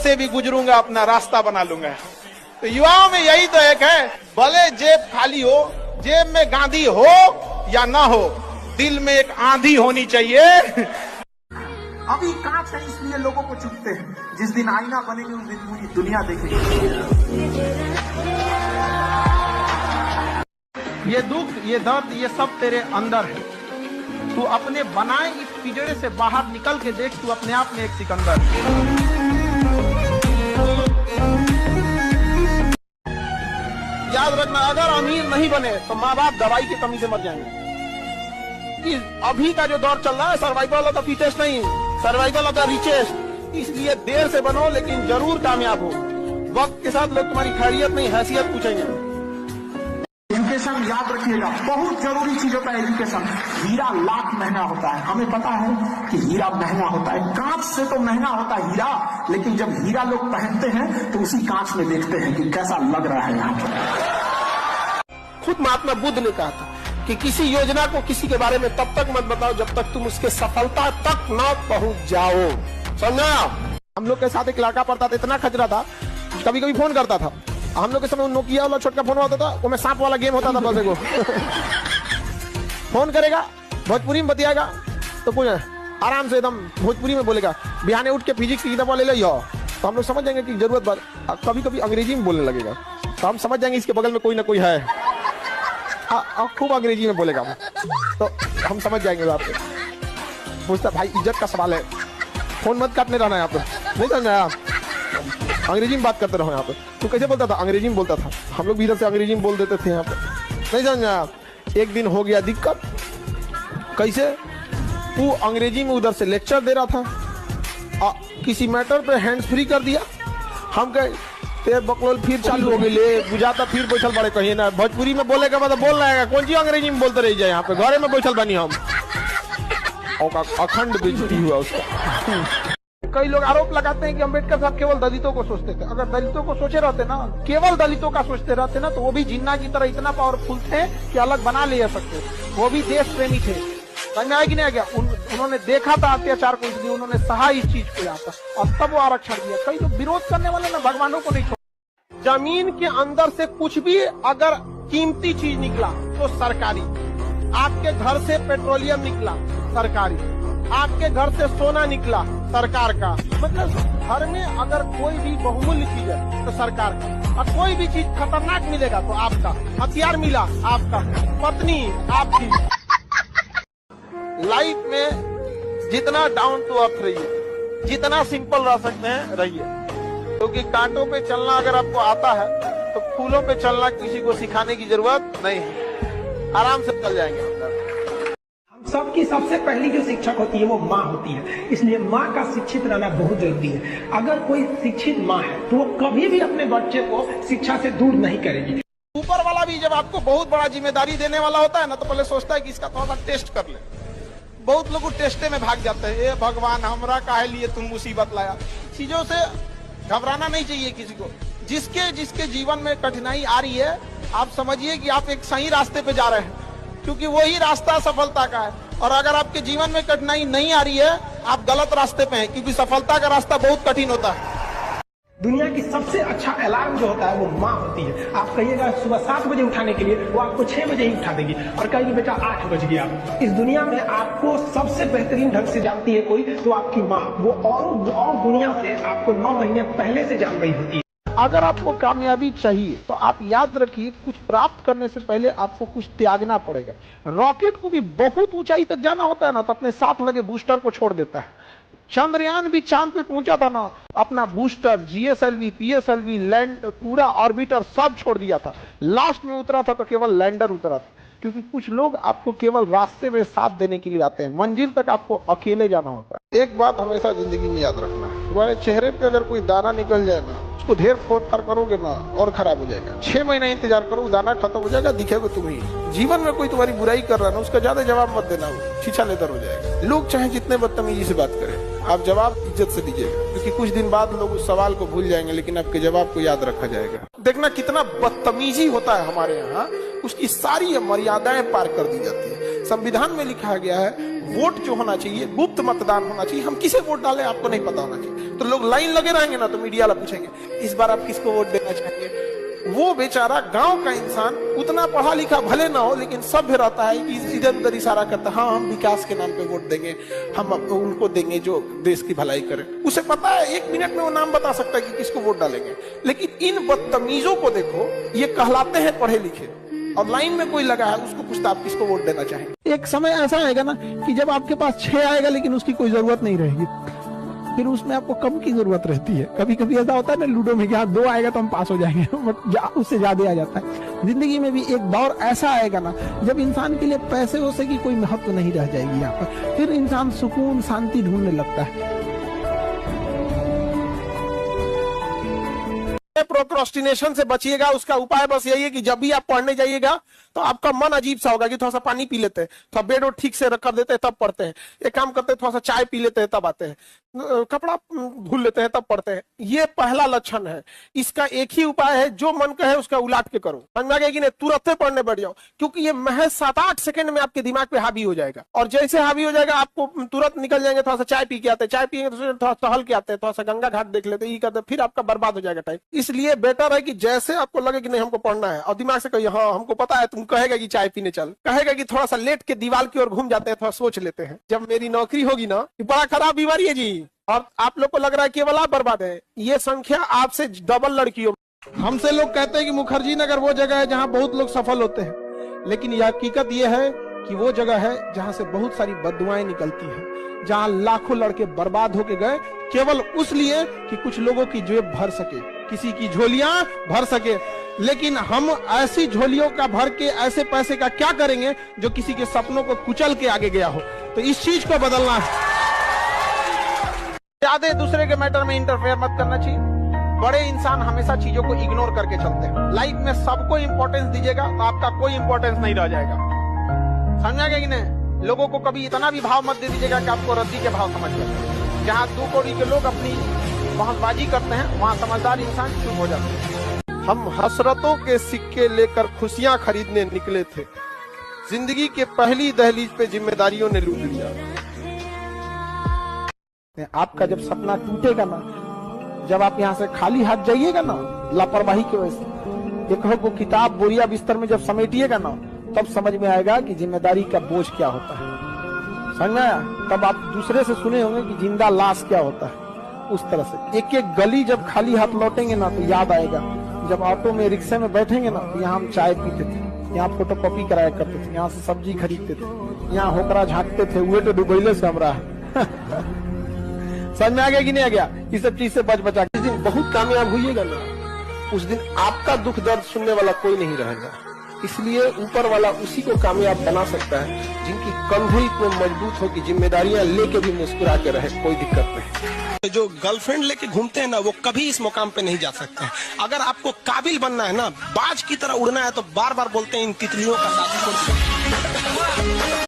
से भी गुजरूंगा, अपना रास्ता बना लूंगा। तो युवाओं में यही तो एक है, भले जेब खाली हो, जेब में गांधी हो या ना हो, दिल में एक आंधी होनी चाहिए। अभी कांच है इसलिए लोगों को चुभते हैं, जिस दिन आईना बनेगी उस दिन पूरी दुनिया देखेगी। ये दुख, ये दर्द, ये सब तेरे अंदर है। तू अपने बनाए इस पिंजरे से बाहर निकल के देख, तू अपने आप में एक सिकंदर है। याद रखना, अगर अमीर नहीं बने तो माँ बाप दवाई की कमी से मर जाएंगे। कि अभी का जो दौर चल रहा है, सर्वाइवल ऑफ द फिटेस्ट नहीं, सर्वाइवल ऑफ द रिचेस्ट। इसलिए देर से बनो लेकिन जरूर कामयाब हो। वक्त के साथ लोग तुम्हारी खैरियत नहीं, हैसियत पूछेंगे। एजुकेशन याद रखिएगा, बहुत जरूरी चीज होता है एजुकेशन। हीरा लाख महंगा होता है, हमें पता है कि हीरा महंगा होता है। कांच से तो महंगा होता है हीरा, लेकिन जब हीरा लोग पहनते हैं तो उसी कांच में देखते हैं कि कैसा लग रहा है यहाँ पर। खुद महात्मा बुद्ध ने कहा था कि किसी योजना को किसी के बारे में तब तक मत बताओ जब तक तुम उसके सफलता तक न पहुंच जाओ। समझा? हम लोग के साथ एक लड़का पढ़ता था, इतना खचरा था, कभी कभी फोन करता था। हम लोग के समय नोकिया वाला छोटका फोन होता था, वो में सांप वाला गेम होता था बस एगो। फोन करेगा, भोजपुरी में बतियाएगा, तो कुछ आराम से एकदम भोजपुरी में बोलेगा, बिहाने उठ के फिजिक्स की किताब ले लो। तो हम लोग समझ जाएंगे कि जरूरत बात। कभी कभी अंग्रेजी में बोलने लगेगा, तो हम समझ जाएंगे इसके बगल में कोई ना कोई है, खूब अंग्रेजी में बोलेगा, तो हम समझ जाएंगे। बात पूछता, भाई इज्जत का सवाल है, फोन मत काटने रहना यहाँ पे, बोलता ना अंग्रेजी में बात करते रहो यहाँ पे। तू कैसे बोलता था? अंग्रेजी में बोलता था। हम लोग भी इधर से अंग्रेजी में बोल देते थे यहाँ पे, नहीं समझा? एक दिन हो गया दिक्कत। कैसे? तू अंग्रेजी में उधर से लेक्चर दे रहा था, किसी मैटर पे हैंड्स फ्री कर दिया। हम कहे ते बकलोल फिर चालू हो गई, ले बुझाता फिर बैठल बड़े कहीं ना, भोजपुरी में बोले के बाद बोल रहा कौन सी अंग्रेजी में बोलते रह जाए, यहाँ पे घरे में बैठल बनी हम। अखंड बेइज्जती हुआ उसका। कई लोग आरोप लगाते हैं कि अंबेडकर साहब केवल दलितों को सोचते थे। अगर दलितों को सोचे रहते ना, केवल दलितों का सोचते रहते ना, तो वो भी जिन्ना की तरह इतना पावरफुल थे कि अलग बना ले सकते। वो भी देश प्रेमी थे। समझ में आया कि नहीं आ गया? उन्होंने देखा था अत्याचार को, इसलिए उन्होंने सहा इस चीज को यहाँ पर, और तब वो आरक्षण दिया। कई लोग विरोध करने वाले ना भगवानों को नहीं छोड़। जमीन के अंदर से कुछ भी अगर कीमती चीज निकला तो सरकारी। आपके घर से पेट्रोलियम निकला, सरकारी। आपके घर से सोना निकला, सरकार का। मतलब घर में अगर कोई भी बहुमूल्य चीज है तो सरकार का, और कोई भी चीज खतरनाक मिलेगा तो आपका। हथियार मिला, आपका। पत्नी आपकी। लाइफ में जितना डाउन टू अर्थ रहिए, जितना सिंपल रह सकते हैं रहिए, क्योंकि कांटों पे चलना अगर आपको आता है तो फूलों पे चलना किसी को सिखाने की जरूरत नहीं है, आराम से चल जाएंगे। सबकी सबसे पहली जो शिक्षक होती है वो माँ होती है, इसलिए माँ का शिक्षित रहना बहुत जरूरी है। अगर कोई शिक्षित माँ है तो वो कभी भी अपने बच्चे को शिक्षा से दूर नहीं करेगी। ऊपर वाला भी जब आपको बहुत बड़ा जिम्मेदारी देने वाला होता है ना, तो पहले सोचता है कि इसका थोड़ा सा टेस्ट कर ले। बहुत लोग टेस्टे में भाग जाते हैं। ए भगवान, हमरा काहे लिए तुम मुसीबत लाया। चीजों से घबराना नहीं चाहिए किसी को। जिसके जीवन में कठिनाई आ रही है, आप समझिए कि आप एक सही रास्ते पे जा रहे हैं, क्योंकि वही रास्ता सफलता का है। और अगर आपके जीवन में कठिनाई नहीं आ रही है, आप गलत रास्ते पे हैं, क्योंकि सफलता का रास्ता बहुत कठिन होता है। दुनिया की सबसे अच्छा अलार्म जो होता है वो माँ होती है। आप कहिएगा सुबह 7 बजे उठाने के लिए, वो आपको 6 बजे ही उठा देगी, और कहेगी बेटा 8 बज गया। इस दुनिया में आपको सबसे बेहतरीन ढंग से जानती है कोई, तो आपकी माँ। वो और दुनिया से आपको 9 महीने पहले से जान रही होती है। अगर आपको कामयाबी चाहिए तो आप याद रखिए, कुछ प्राप्त करने से पहले आपको कुछ त्यागना पड़ेगा। रॉकेट को भी बहुत ऊंचाई तक जाना होता है ना, तो अपने साथ लगे बूस्टर को छोड़ देता है। चंद्रयान भी चांद पे पहुंचा था ना, अपना बूस्टर, जीएसएलवी, पीएसएलवी, लैंड, पूरा ऑर्बिटर सब छोड़ दिया था। लास्ट में उतरा था तो केवल लैंडर उतरा था। क्योंकि कुछ लोग आपको केवल रास्ते में साथ देने के लिए आते हैं, मंजिल तक आपको अकेले जाना होता है। एक बात हमेशा जिंदगी में याद रखना, तुम्हारे चेहरे पे अगर कोई दाना निकल जाए ना, उसको ढेर फोड़ करोगे ना और खराब हो जाएगा। 6 महीना इंतजार करो, दाना खत्म हो जाएगा, दिखेगा तुम्हें। जीवन में कोई तुम्हारी बुराई कर रहा है ना, उसका ज्यादा जवाब मत देना, छीछा लेदर हो जाएगा। लोग चाहे जितने बदतमीजी से बात करें, आप जवाब इज्जत से दीजिएगा, क्योंकि कुछ दिन बाद लोग उस सवाल को भूल जाएंगे, लेकिन आपके जवाब को याद रखा जाएगा। देखना कितना बदतमीजी होता है हमारे यहाँ, उसकी सारी मर्यादाएं पार कर दी जाती है। संविधान में लिखा गया है वोट जो होना चाहिए गुप्त मतदान होना चाहिए। हम किसे वोट डालें आपको नहीं पता होना चाहिए। तो लोग लाइन लगे रहेंगे ना, तो मीडिया वाला पूछेंगे इस बार आप किसको वोट देना चाहेंगे। वो बेचारा गांव का इंसान उतना पढ़ा लिखा भले ना हो लेकिन सभ्य रहता है, इधर उधर इशारा करता है, हाँ हम विकास के नाम पे वोट देंगे, हम उनको देंगे जो देश की भलाई करे। उसे पता है 1 मिनट में वो नाम बता सकता है कि किसको वोट डालेंगे। लेकिन इन बदतमीजों को देखो, ये कहलाते हैं पढ़े लिखे, और लाइन में कोई लगा है उसको पूछता आप किसको वोट देना चाहेंगे। एक समय ऐसा आएगा ना कि जब आपके पास 6 आएगा लेकिन उसकी कोई जरूरत नहीं रहेगी, फिर उसमें आपको कम की जरूरत रहती है। कभी कभी ऐसा होता है ना लूडो में, कि 2 आएगा तो हम पास हो जाएंगे, बट उससे ज्यादा आ जाता है। जिंदगी में भी एक दौर ऐसा आएगा ना जब इंसान के लिए पैसे वैसे की कोई महत्व नहीं रह जाएगी यहाँ पर, फिर इंसान सुकून शांति ढूंढने लगता है। प्रोक्रास्टिनेशन से बचिएगा, उसका उपाय बस यही है कि जब भी आप पढ़ने जाइएगा तो आपका मन अजीब सा होगा कि थोड़ा सा पानी पी लेते हैं, थोड़ा बेड और ठीक से कर देते हैं तब पढ़ते हैं, एक काम करते हैं थोड़ा सा चाय पी लेते हैं तब आते हैं, कपड़ा धुल लेते हैं तब पढ़ते हैं। ये पहला लक्षण है। इसका एक ही उपाय है, जो मन कहे उसका उलाट के करो। समझ में आ गया कि नहीं? तुरंत बैठ बढ़ जाओ, क्योंकि ये महज 7-8 सेकंड में आपके दिमाग पे हावी हो जाएगा। और जैसे हावी हो जाएगा आपको तुरंत निकल जाएंगे, थोड़ा सा चाय पी के आते हैं, चाय पियेंगे तो थोड़ा टहल के आते हैं, थोड़ा सा गंगा घाट देख लेते हैं, ये करते, फिर आपका बर्बाद हो जाएगा टाइम। इसलिए बेटर है कि जैसे आपको लगे कि नहीं हमको पढ़ना है, और दिमाग से कहिए हाँ हमको पता है, तुम कहेगा कि चाय पीने चल, कहेगा कि थोड़ा सा लेट के दीवार की ओर घूम जाते हैं, थोड़ा सोच लेते हैं। जब मेरी नौकरी होगी ना, बड़ा खराब बीमारी है जी, और आप लोग को लग रहा है केवल आप बर्बाद है, ये संख्या आपसे डबल लड़कियों। हमसे लोग कहते हैं कि मुखर्जी नगर वो जगह है जहां बहुत लोग सफल होते हैं, लेकिन यह हकीकत यह है कि वो जगह है जहां से बहुत सारी बददुआएं निकलती हैं, जहां लाखों लड़के बर्बाद होके गए केवल उस लिए कि कुछ लोगों की जेब भर सके, किसी की झोलियां भर सके। लेकिन हम ऐसी झोलियों का भर के ऐसे पैसे का क्या करेंगे जो किसी के सपनों को कुचल के आगे गया हो। तो इस चीज को बदलना है। ज्यादा दूसरे के मैटर में इंटरफेयर मत करना चाहिए। बड़े इंसान हमेशा चीजों को इग्नोर करके चलते हैं। लाइफ में सबको इंपॉर्टेंस दीजिएगा तो आपका कोई इंपॉर्टेंस नहीं रह जाएगा। समझा गया कि नहीं? लोगों को कभी इतना भी भाव मत दे दीजिएगा कि आपको रद्दी के भाव समझ गए। जहाँ 2 कौड़ी के लोग अपनी बहसबाजी करते हैं वहाँ समझदार इंसान चुप हो जाते हैं। हम हसरतों के सिक्के लेकर खुशियां खरीदने निकले थे, जिंदगी के पहली दहलीज पे जिम्मेदारियों ने लूट लिया। आपका जब सपना टूटेगा ना, जब आप यहाँ से खाली हाथ जाइएगा ना लापरवाही की वजह से, एक को किताब बोरिया बिस्तर में जब समेटिएगा ना, तब समझ में आएगा कि जिम्मेदारी का बोझ क्या होता है। समझ में आया? तब आप दूसरे से सुने होंगे कि जिंदा लाश क्या होता है। उस तरह से एक एक गली जब खाली हाथ लौटेंगे ना तो याद आएगा, जब ऑटो में रिक्शे में बैठेंगे ना तो यहाँ हम चाय पीते थे, यहाँ फोटोकॉपी कराया करते थे, यहाँ से सब्जी खरीदते थे, यहाँ होकरा झाँकते थे, हुए तो डुबैले से हमरा समझ में आ गया कि नहीं आ गया? इस सब चीज से बचा। जिस दिन बहुत कामयाब हुईएगा ना, उस दिन आपका दुख दर्द सुनने वाला कोई नहीं रहेगा। इसलिए ऊपर वाला उसी को कामयाब बना सकता है जिनकी कंधे इतने मजबूत हो कि जिम्मेदारियां लेके भी मुस्कुरा के रहे, कोई दिक्कत नहीं। जो गर्लफ्रेंड लेके घूमते हैं ना, वो कभी इस मुकाम पे नहीं जा सकते हैं। अगर आपको काबिल बनना है ना, बाज की तरह उड़ना है, तो बार बार बोलते हैं इन तितलियों का साथ छोड़।